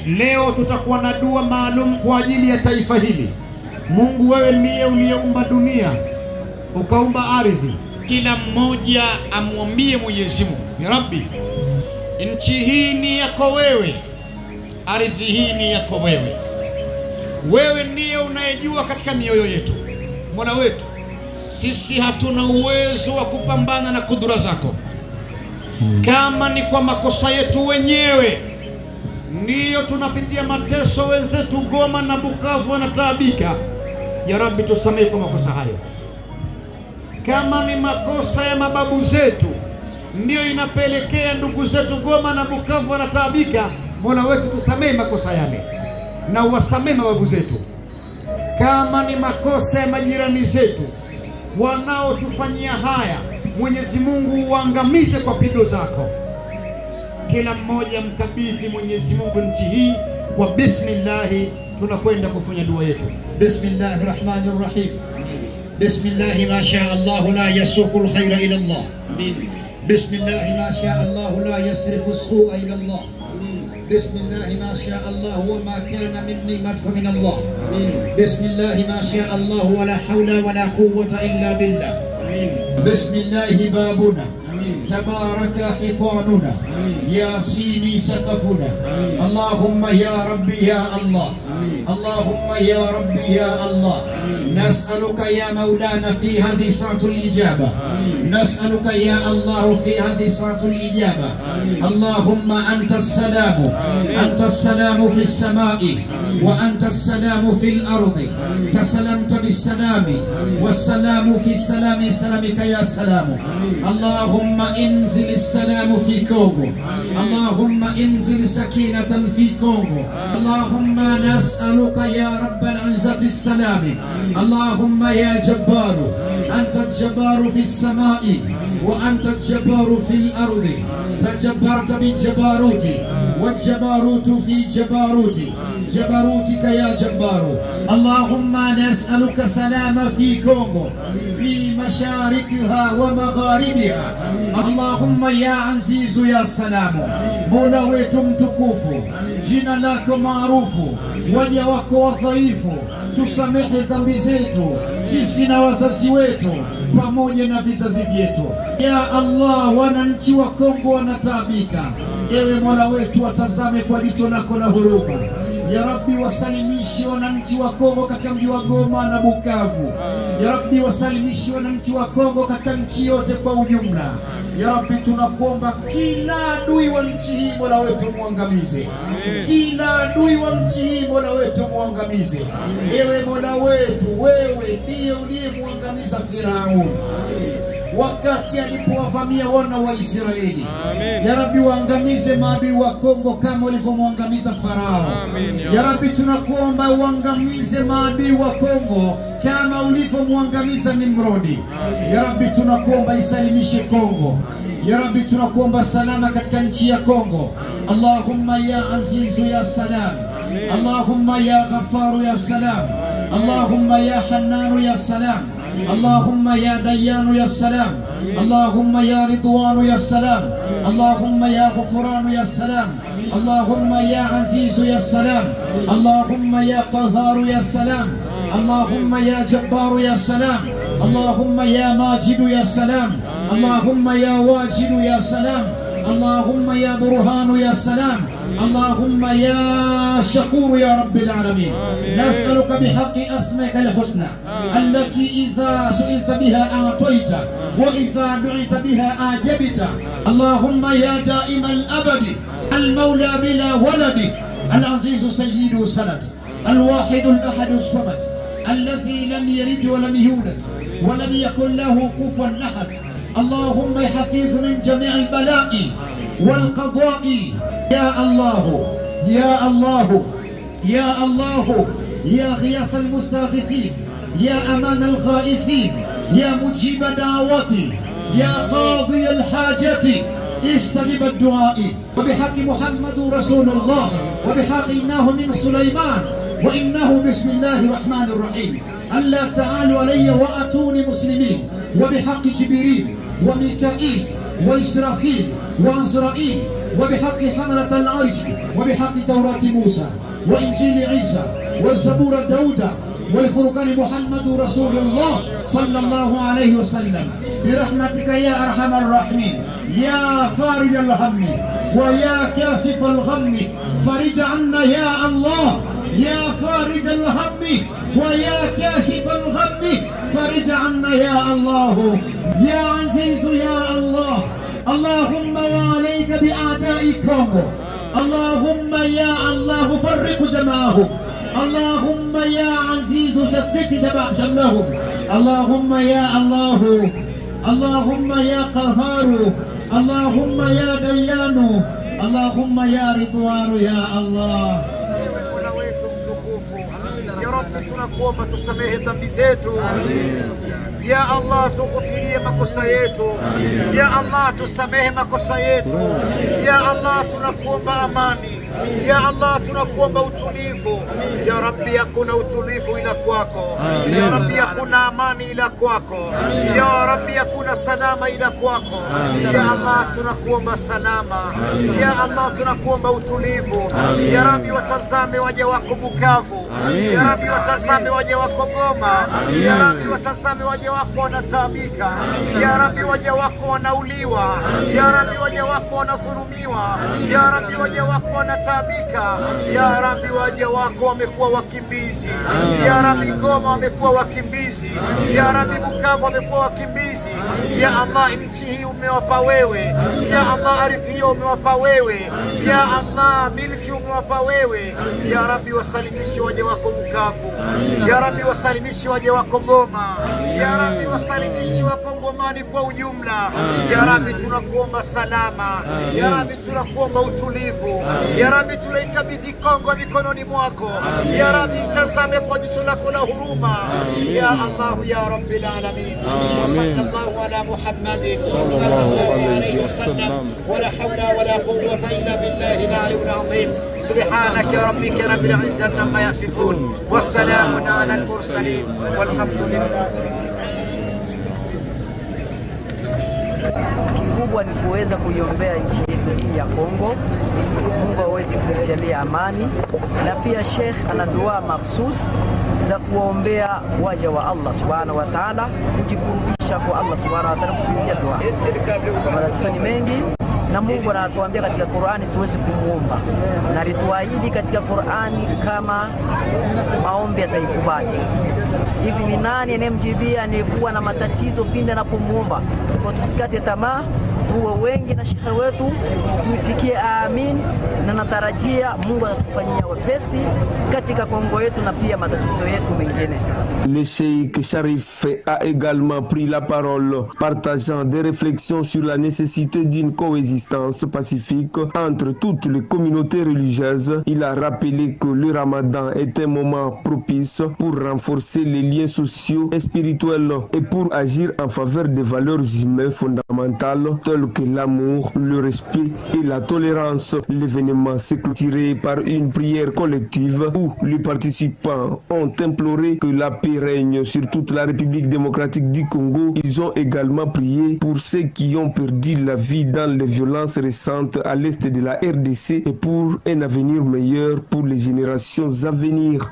Leo tutakuwa na dua maalum kwa ajili ya taifa hili. Mungu, wewe ndiye uliyeumba dunia, ukaumba ardhi. Kila mmoja amwambie Mwenyezi Mungu, ya Rabbi, nchi hii ni yako wewe, ardhi hii ni yako wewe. Wewe ndiye unayejua katika mioyo yetu. Mola wetu, sisi hatuna uwezo wa kupambana na kudura zako. Kama ni kwa makosa yetu wenyewe ndiyo tunapitia mateso, wenzetu Goma na Bukavu wanataabika, ya Rabbi tusamehe kwa makosa hayo. Kama ni makosa ya mababu zetu ndiyo inapelekea ndugu zetu Goma na Bukavu wanataabika, Mola wetu tusamehe makosa yale na uwasamehe mababu zetu. Kama ni makosa ya majirani zetu wanaotufanyia haya, Mwenyezi Mungu uangamize kwa pindo zako. Kila mmoja mkabidhi Mwenyezi Mungu nchi hii kwa bismillah. Tunakwenda kufanya dua yetu. Bismillahirrahmanirrahim. Bismillah ma sha Allah la yasuqu alkhayra ila Allah. Bismillah ma sha Allah la yasrifu as-su'a ila Allah. Bismillah ma sha Allah wa ma kana minni madfa min Allah. Bismillah ma sha Allah wa la hawla wa la quwwata illa billah. Bismillah babuna تبارك حيطاننا ياسين سقفنا. اللهم يا ربي يا الله، اللهم يا ربي يا الله، نسألك يا مولانا في هذه ساعة الإجابة، نسألك يا الله في هذه ساعة الإجابة. اللهم أنت السلام، أنت السلام في السماء وأنت السلام في الأرض، تسلمت بالسلام والسلام في السلام، سلامك يا سلام. اللهم انزل السلام في كونغو، اللهم انزل سكينة في كونغو. اللهم نسألك يا رب العزة السلام. اللهم يا جبار، أنت الجبار في السماء وأنت الجبار في الأرض، تجبرت بالجباروت والجباروت في جباروتي، جبروتك يا جبار. اللهم نسألك سلام في كونغو في مشارقها ومغاربها. اللهم يا عزيز يا سلام، مولا wetu mtukufu, jina lako maarufu, waja wako wadhaifu, tusamehe dhambi zetu sisi na wazazi wetu pamoja na vizazi vyetu. Ya Allah, wananchi wa Kongo wanataabika, ewe Mola wetu watazame kwa jicho lako la huruma. Ya Rabbi, wasalimishe wananchi wa Kongo katika mji wa Goma na Bukavu. Ya Rabbi, wasalimishe wananchi wa Kongo katika nchi yote kwa ujumla. Ya Rabbi, tunakuomba kila adui wa nchi hii Mola wetu muangamize. Kila adui wa nchi hii Mola wetu muangamize. Ewe Mola wetu, wewe ndiye uliyemuangamiza Firaun wakati alipowavamia wana wa Israeli. Ya Rabbi, waangamize maadui wa Kongo kama ulivyomwangamiza Farao. Ya Rabbi, tunakuomba uangamize maadui wa Kongo kama ulivyomwangamiza Nimrodi. Ya Rabbi, tunakuomba isalimishe Kongo. Ya Rabbi, tunakuomba salama katika nchi ya Kongo. Allahumma ya azizu ya salam, Allahumma ya ghafaru ya salam, Allahumma ya hannanu ya salam, اللهم يا ديان يا سلام، اللهم يا رضوان يا سلام، اللهم يا غفران يا سلام، اللهم يا عزيز يا سلام، اللهم يا قهار يا سلام، اللهم يا جبار يا سلام، اللهم يا ماجد يا سلام، اللهم يا واجد يا سلام، اللهم يا برهان يا سلام، اللهم يا شكور يا رب العالمين. نسألك بحق أسمائك الحسنى التي إذا سئلت بها أعطيت وإذا دعيت بها أجبت. اللهم يا دائم الأبد، المولى بلا ولد، العزيز سيد سند، الواحد الأحد الصمد، الذي لم يلد ولم يولد ولم يكن له كفوا أحد. اللهم حفيظ من جميع البلاء والقضاء. يا الله يا الله يا الله، يا غياث المستغيثين، يا أمان الخائفين، يا مجيب دعوتي، يا قاضي الحاجة، استجب الدعاء. وبحق محمد رسول الله، وبحق إنه من سليمان، وإنه بسم الله الرحمن الرحيم. ألا تعالوا علي وأتوني مسلمين. وبحق جبريل وميكائيل وإسرافيل وعزرائيل وبحق حملة العرش وبحق توراة موسى وإنجيل عيسى والزبور داود والفرقان محمد رسول الله صلى الله عليه وسلم برحمتك يا أرحم الراحمين يا فارج الهم ويا كاشف الغم فرج عنا يا الله يا فارج الهم ويا كاشف الغم فرج عنا يا الله يا عزيز يا الله اللهم وعليك بأعداء كونغو اللهم يا الله فرق جماعهم اللهم يا عزيز شتت جمعهم اللهم يا الله اللهم يا قهار اللهم يا ديان اللهم يا رضوان يا الله يا رب tunakuomba tusamehe dhambi zetu. Ya Allah tukufirie makosa yetu. Ya Allah tusamehe makosa yetu. Ya Allah tunakuomba amani. Ya Allah tunakuomba utulivu. Ya Rabbi hakuna utulivu ila kwako. Ya Rabbi hakuna amani ila kwako. Ya Rabbi hakuna salama ila kwako. Ya Allah tunakuomba salama. Ya Allah tunakuomba utulivu. Ya Rabbi watazame waja wako Bukavu. Ya Rabbi watazame waja wako Goma. Ya Rabbi watazame waja wako wanataabika. Ya Rabbi waja wako wanauliwa. Ya Rabbi waja wako wanadhulumiwa. Ya Rabbi waja wako wanataabika. Ya Rabbi waja wako wamekuwa wakimbizi. Ya Rabbi Goma wamekuwa wakimbizi. Ya Rabbi Bukavu wamekuwa wakimbizi. Ya Allah nchi hii umewapa wewe. Ya Allah ardhi hii umewapa wewe. Ya Allah milki umewapa wewe. Ya Rabbi wasalimishe waja wako Bukavu. Ya Rabbi wasalimishe waja wako Goma. Ya Rabbi wasalimishe Wakongomani kwa ujumla. Ya Rabbi tunakuomba salama. Ya Rabbi tunakuomba utulivu. Ya Rabbi tunaikabidhi Kongo mikononi mwako. Ya Rabbi tazame kwa jicho lako la huruma. Ya Allah ya Rabbil alamin. Wa sallallahu ala Muhammadin sallallahu alayhi wa sallam. Wa la hawla wa la quwwata illa billahi al-aliyyil azim. سبحانك يا ربك رب العزة عما يصفون والسلام على المرسلين والحمد لله. Kikubwa ni kuweza kuiombea nchi yetu hii ya Kongo, Mungu aweze kujalia amani, na pia Sheikh ana dua mahsus za kuombea waja wa Allah subhanahu wa ta'ala, kujikurubisha kwa Allah subhanahu wa ta'ala kupitia dua. Matatizo ni mengi na Mungu anatuambia katika Qur'ani tuweze kumuomba, na alituahidi katika Qur'ani kama maombi ataikubali. Hivi ni nani anemjibia anayekuwa na matatizo pindi anapomuomba? Kwa tusikate tamaa, tuwe wengi na shekhe wetu, tuitikie amin, na natarajia Mungu atatufanyia wepesi katika Kongo yetu na pia matatizo yetu mengine. Le Cheikh Sharif a également pris la parole, partageant des réflexions sur la nécessité d'une coexistence pacifique entre toutes les communautés religieuses. Il a rappelé que le Ramadan est un moment propice pour renforcer les liens sociaux et spirituels et pour agir en faveur des valeurs humaines fondamentales telles que l'amour, le respect et la tolérance. L'événement s'est clôturé par une prière collective où les participants ont imploré que la paix règne sur toute la République démocratique du Congo. Ils ont également prié pour ceux qui ont perdu la vie dans les violences récentes à l'est de la RDC et pour un avenir meilleur pour les générations à venir.